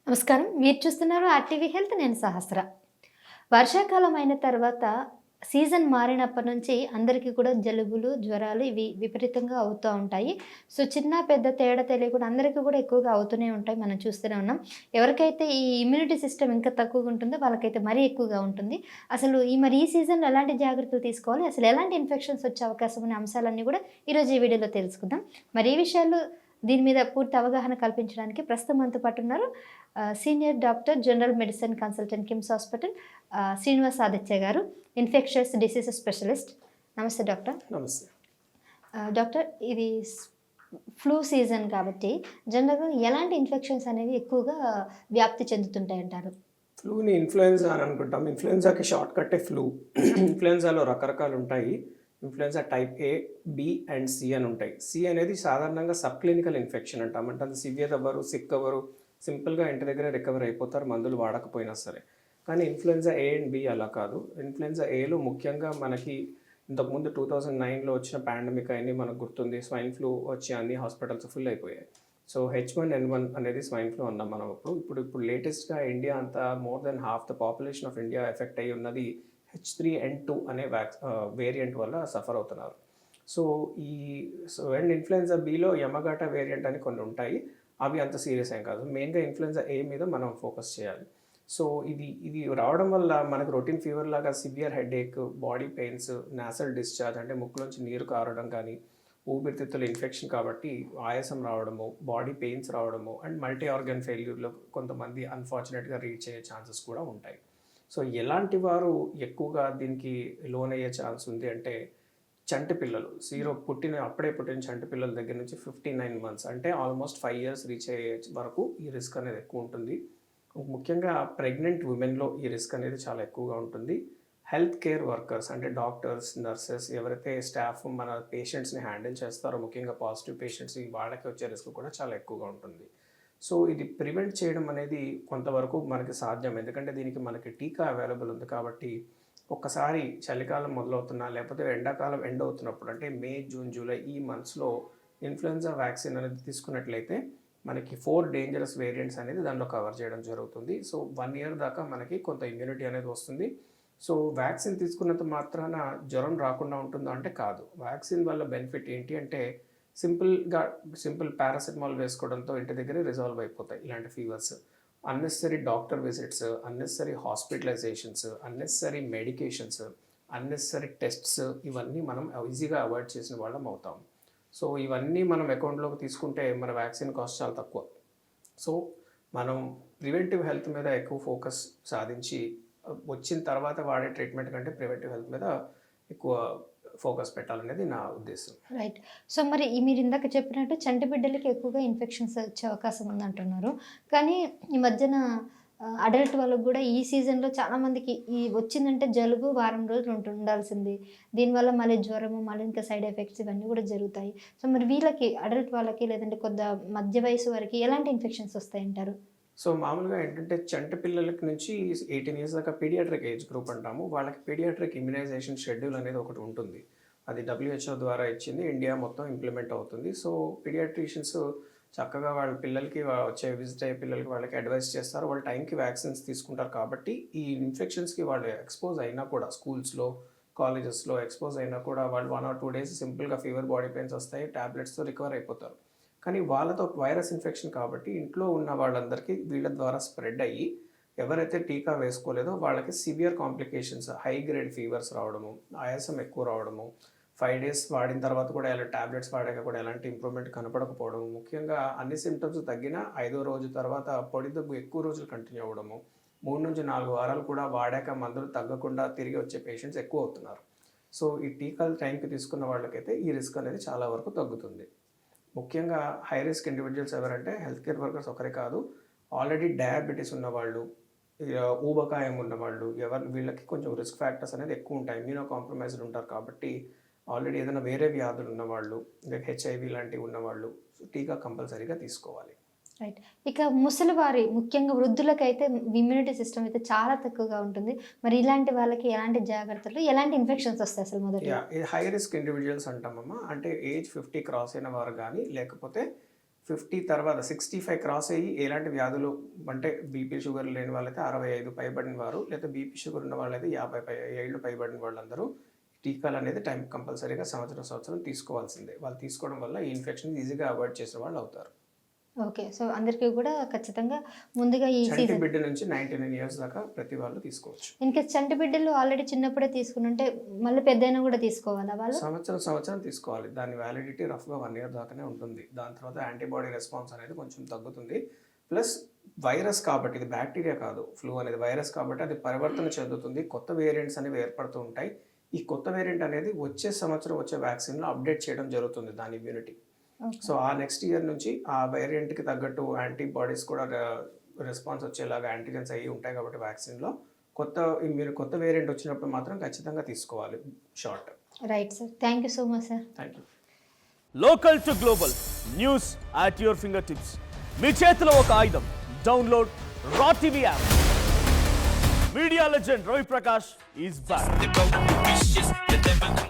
నమస్కారం. మీరు చూస్తున్నారు ఆర్టీవీ హెల్త్. నేను సహస్ర. వర్షాకాలం అయిన తర్వాత సీజన్ మారినప్పటి నుంచి అందరికీ కూడా జలుబులు, జ్వరాలు ఇవి విపరీతంగా అవుతూ ఉంటాయి. సో, చిన్న పెద్ద తేడా తెలియకుండా అందరికీ కూడా ఎక్కువగా అవుతూనే ఉంటాయి. మనం చూస్తూనే ఉన్నాం. ఎవరికైతే ఈ ఇమ్యూనిటీ సిస్టమ్ ఇంకా తక్కువగా ఉంటుందో వాళ్ళకైతే మరీ ఎక్కువగా ఉంటుంది. అసలు ఈ సీజన్‌లో ఎలాంటి జాగ్రత్తలు తీసుకోవాలి? అసలు ఎలాంటి ఇన్ఫెక్షన్స్ వచ్చే అవకాశం ఉన్న అంశాలన్నీ కూడా ఈరోజు ఈ వీడియోలో తెలుసుకుందాం. మరి ఈ విషయాలు దీని మీద పూర్తి అవగాహన కల్పించడానికి ప్రస్తుతం మనతో పాటు ఉన్నారు senior doctor, general medicine consultant, KIMS hospital, Srinivas Aditya గారు, ఇన్ఫెక్షస్ డిసీజెస్ స్పెషలిస్ట్. నమస్తే డాక్టర్. నమస్తే. డాక్టర్, ఇది ఫ్లూ సీజన్ కాబట్టి జనరల్‌గా ఎలాంటి ఇన్ఫెక్షన్స్ అనేవి ఎక్కువగా వ్యాప్తి చెందుతుంటాయి అంటారు? ఫ్లూని ఇన్ఫ్లుయెన్జా అని అనుకుంటాం. ఇన్ఫ్లుయెన్జాకి షార్ట్ కట్టే ఫ్లూ. ఇన్ఫ్లుయెన్జాలో రకరకాలు ఉంటాయి. Influenza type A, B and C అని ఉంటాయి. సి అనేది సాధారణంగా సబ్ క్లినికల్ ఇన్ఫెక్షన్ అంటాం. అంటే అది సివియర్ అవ్వరు, సిక్ అవ్వరు, సింపుల్గా ఇంటి దగ్గర రికవర్ అయిపోతారు మందులు వాడకపోయినా సరే. కానీ ఇన్ఫ్లుయెన్జా ఏ అండ్ బి అలా కాదు. ఇన్ఫ్లుయెన్జా ఏలో ముఖ్యంగా మనకి ఇంతకుముందు 2009లో వచ్చిన పాండమిక్ అయింది మనకు గుర్తుంది. స్వైన్ ఫ్లూ వచ్చి అన్ని హాస్పిటల్స్ ఫుల్ అయిపోయాయి. సో H1N1 అనేది స్వైన్ ఫ్లూ అన్నాం మనం ఇప్పుడు లేటెస్ట్గా ఇండియా అంతా more than half the population of India effect అయ్యి ఉన్నది H3N2 అనే వేరియంట్ వల్ల సఫర్ అవుతున్నారు. సో ఈ అండ్ ఇన్ఫ్లుయెన్జా బిలో యమగాటా వేరియంట్ అని కొన్ని ఉంటాయి. అవి అంత సీరియస్ ఏం కాదు. మెయిన్గా ఇన్ఫ్లుయెన్జా ఏ మీద మనం ఫోకస్ చేయాలి. సో ఇది రావడం వల్ల మనకు రొటీన్ ఫీవర్ లాగా severe headache, body pains, nasal discharge అంటే ముక్కులోంచి నీరు కారడం కానీ, ఊపిరితిత్తుల ఇన్ఫెక్షన్ కాబట్టి ఆయాసం రావడము, బాడీ పెయిన్స్ రావడము అండ్ మల్టీ ఆర్గన్ ఫెయిల్యూర్లో కొంతమంది అన్ఫార్చునేట్గా రీచ్ అయ్యే ఛాన్సెస్ కూడా ఉంటాయి. సో ఎలాంటి వారు ఎక్కువగా దీనికి లోన్ అయ్యే ఛాన్స్ ఉంది అంటే చంటి పిల్లలు, అప్పుడే పుట్టిన చంటి పిల్లల దగ్గర నుంచి 59 మంత్స్ అంటే ఆల్మోస్ట్ 5 years రీచ్ అయ్యే వరకు ఈ రిస్క్ అనేది ఎక్కువ ఉంటుంది. ముఖ్యంగా ప్రెగ్నెంట్ ఉమెన్లో ఈ రిస్క్ అనేది చాలా ఎక్కువగా ఉంటుంది. హెల్త్ కేర్ వర్కర్స్ అంటే డాక్టర్స్, నర్సెస్ ఎవరైతే స్టాఫ్ మన పేషెంట్స్ని హ్యాండిల్ చేస్తారో ముఖ్యంగా పాజిటివ్ పేషెంట్స్ వాళ్ళకి వచ్చే రిస్క్ కూడా చాలా ఎక్కువగా ఉంటుంది. సో ఇది ప్రివెంట్ చేయడం అనేది కొంతవరకు మనకి సాధ్యం. ఎందుకంటే దీనికి మనకి టీకా అవైలబుల్ ఉంది కాబట్టి ఒక్కసారి చలికాలం మొదలవుతున్నా లేకపోతే ఎండాకాలం ఎండ్ అవుతున్నప్పుడు అంటే మే, జూన్, జూలై ఈ మంత్స్లో ఇన్ఫ్లుయెన్జా వ్యాక్సిన్ అనేది తీసుకున్నట్లయితే మనకి 4 డేంజరస్ వేరియంట్స్ అనేది దానిలో కవర్ చేయడం జరుగుతుంది. సో 1 year దాకా మనకి కొంత ఇమ్యూనిటీ అనేది వస్తుంది. సో వ్యాక్సిన్ తీసుకున్నంత మాత్రాన జ్వరం రాకుండా ఉంటుందా అంటే కాదు. వ్యాక్సిన్ వల్ల బెనిఫిట్ ఏంటి అంటే సింపుల్ పారాసిటమాల్ వేసుకోవడంతో ఇంటి దగ్గరే రిజాల్వ్ అయిపోతాయి ఇలాంటి fevers. Unnecessary doctor visits, unnecessary hospitalisations, unnecessary medications, unnecessary tests ఇవన్నీ మనం ఈజీగా అవాయిడ్ చేసిన వాళ్ళం అవుతాం. సో ఇవన్నీ మనం అకౌంట్లోకి తీసుకుంటే మన వ్యాక్సిన్ కాస్ట్ చాలా తక్కువ. సో మనం ప్రివెంటివ్ హెల్త్ మీద ఎక్కువ ఫోకస్ సాధించి వచ్చిన తర్వాత వాడే ట్రీట్మెంట్ కంటే ప్రివెంటివ్ హెల్త్ మీద ఎక్కువ ఫోకస్ పెట్టాలనేది నా ఉద్దేశం. రైట్. సో, మరి మీరు ఇందాక చెప్పినట్టు చంటి బిడ్డలకి ఎక్కువగా ఇన్ఫెక్షన్స్ వచ్చే అవకాశం ఉందంటున్నారు. కానీ ఈ మధ్యన అడల్ట్ వాళ్ళకి గూడా ఈ సీజన్‌లో చాలామందికి ఈ వచ్చిందంటే జలుబు వారం రోజులు ఉండాల్సింది. దీనివల్ల మళ్ళీ జ్వరము, మళ్ళీ ఇంకా సైడ్ ఎఫెక్ట్స్ ఇవన్నీ గూడా జరుగుతాయి. సో, మరి వీళ్ళకి అడల్ట్ వాళ్ళకి లేదంటే మధ్య వయసు వారికి ఎలాంటి ఇన్ఫెక్షన్స్ వస్తాయంటారు? సో మామూలుగా ఏంటంటే చంటి పిల్లలకి నుంచి 18 years దాకా పీడియాట్రిక్ ఏజ్ గ్రూప్ అంటాము. వాళ్ళకి పీడియాట్రిక్ ఇమ్యునైజేషన్ షెడ్యూల్ అనేది ఒకటి ఉంటుంది. అది WHO ద్వారా ఇచ్చింది. ఇండియా మొత్తం ఇంప్లిమెంట్ అవుతుంది. సో పీడియాట్రిషియన్స్ చక్కగా వాళ్ళ పిల్లలకి విజిట్ అయ్యే పిల్లలకి వాళ్ళకి అడ్వైస్ చేస్తారు. వాళ్ళు టైంకి వ్యాక్సిన్స్ తీసుకుంటారు కాబట్టి ఈ ఇన్ఫెక్షన్స్కి వాళ్ళు ఎక్స్పోజ్ అయినా కూడా స్కూల్స్లో, కాలేజెస్లో ఎక్స్పోజ్ అయినా కూడా వాళ్ళు 1 or 2 days సింపుల్గా ఫీవర్, బాడీ పెయిన్స్ వస్తాయి, ట్యాబ్లెట్స్తో రికవర్ అయిపోతారు. కానీ వాళ్ళతో వైరస్ ఇన్ఫెక్షన్ కాబట్టి ఇంట్లో ఉన్న వాళ్ళందరికీ వీళ్ళ ద్వారా స్ప్రెడ్ అయ్యి ఎవరైతే టీకా వేసుకోలేదో వాళ్ళకి severe complications, high grade fevers రావడము, ఆయాసం ఎక్కువ రావడము, 5 days వాడిన తర్వాత కూడా ట్యాబ్లెట్స్ వాడాక కూడా ఎలాంటి ఇంప్రూవ్మెంట్ కనపడకపోవడము, ముఖ్యంగా అన్ని సిమ్టమ్స్ తగ్గినా 5వ రోజు తర్వాత పొడి దగ్గు ఎక్కువ రోజులు కంటిన్యూ అవ్వడము, 3 నుంచి 4 వారాలు కూడా వాడాక మందులు తగ్గకుండా తిరిగి వచ్చే పేషెంట్స్ ఎక్కువ అవుతున్నారు. సో ఈ టీకాలు టైంకి తీసుకున్న వాళ్ళకైతే ఈ రిస్క్ అనేది చాలా వరకు తగ్గుతుంది. ముఖ్యంగా హై రిస్క్ ఇండివిజువల్స్ ఎవరంటే హెల్త్ కేర్ వర్కర్స్ ఒకరే కాదు, ఆల్రెడీ డయాబెటీస్ ఉన్నవాళ్ళు, ఊబకాయం ఉన్నవాళ్ళు, వీళ్ళకి కొంచెం రిస్క్ ఫ్యాక్టర్స్ అనేది ఎక్కువ ఉంటాయి. ఇమ్యూనో కాంప్రమైజ్డ్ ఉంటారు కాబట్టి ఆల్రెడీ ఏదైనా వేరే వ్యాధులు ఉన్నవాళ్ళు, ఇంకా హెచ్ఐవి లాంటివి ఉన్నవాళ్ళు టీకా కంపల్సరీగా తీసుకోవాలి. రైట్. ఇక ముసలివారి ముఖ్యంగా వృద్ధులకైతే ఇమ్యూనిటీ సిస్టమ్ అయితే చాలా తక్కువగా ఉంటుంది. మరి ఇలాంటి వాళ్ళకి ఎలాంటి జాగ్రత్తలు, ఎలాంటి ఇన్ఫెక్షన్స్ వస్తాయి అసలు మొదట? హై రిస్క్ ఇండివిజువల్స్ అంటామమ్మా. అంటే ఏజ్ 50 క్రాస్ అయిన వారు కానీ లేకపోతే 50 తర్వాత 65 క్రాస్ అయ్యి ఎలాంటి వ్యాధులు అంటే బీపీ షుగర్ లేని వాళ్ళైతే 65 పైబడిన వారు, లేదా బీపీ షుగర్ ఉన్న వాళ్ళైతే 50 ఏళ్ళు పైబడిన వాళ్ళందరూ టీకాలు అనేది టైం కంపల్సరీగా సంవత్సరం తీసుకోవాల్సిందే. వాళ్ళు తీసుకోవడం వల్ల ఈ ఇన్ఫెక్షన్ ఈజీగా అవాయిడ్ చేసిన వాళ్ళు అవుతారు. ఓకే. సో అందరికీ కూడా ఖచ్చితంగా ముందుగా ఈ చంటి సీజన్ బిడ్డ నుంచి 99 ఇయర్స్ దాకా ప్రతి వాళ్ళు తీసుకోవచ్చు. ఇన్కేస్ చంటి బిడ్డలు ఆల్రెడీ చిన్నప్పుడే తీసుకుని ఉంటే మళ్ళీ పెద్దయినా కూడా తీసుకోవాలా వాళ్ళు? సంవత్సరం తీసుకోవాలి. దాని వ్యాలిడిటీ రఫ్గా 1 ఇయర్ దాకానే ఉంటుంది. దాని తర్వాత యాంటీబాడీ రెస్పాన్స్ అనేది కొంచెం తగ్గుతుంది. ప్లస్ వైరస్ కాబట్టి, ఇది బ్యాక్టీరియా కాదు, ఫ్లూ అనేది వైరస్ కాబట్టి అది పరివర్తన చెందుతుంది. కొత్త వేరియంట్స్ అనేవి ఏర్పడుతూ ఉంటాయి. ఈ కొత్త వేరియంట్ అనేది వచ్చే సంవత్సరం వచ్చే వ్యాక్సిన్లో అప్డేట్ చేయడం జరుగుతుంది దాని ఇమ్యూనిటీ. సో ఆ నెక్స్ట్ ఇయర్ నుంచి ఆ వేరియంట్కి తగ్గట్టు యాంటీబాడీస్ కూడా రెస్పాన్స్ వచ్చేలాగా యాంటీజెన్స్ అయ్యి ఉంటాయి కాబట్టి వ్యాక్సిన్లో కొత్త వేరియంట్ వచ్చినప్పుడు మాత్రం ఖచ్చితంగా తీసుకోవాలి shot. Right sir, thank you so much sir. Thank you. Local to global news at your fingertips. మీ చేతిలో ఒక ఆయుధం. Download raw TV app. Media legend Ravi Prakash is back.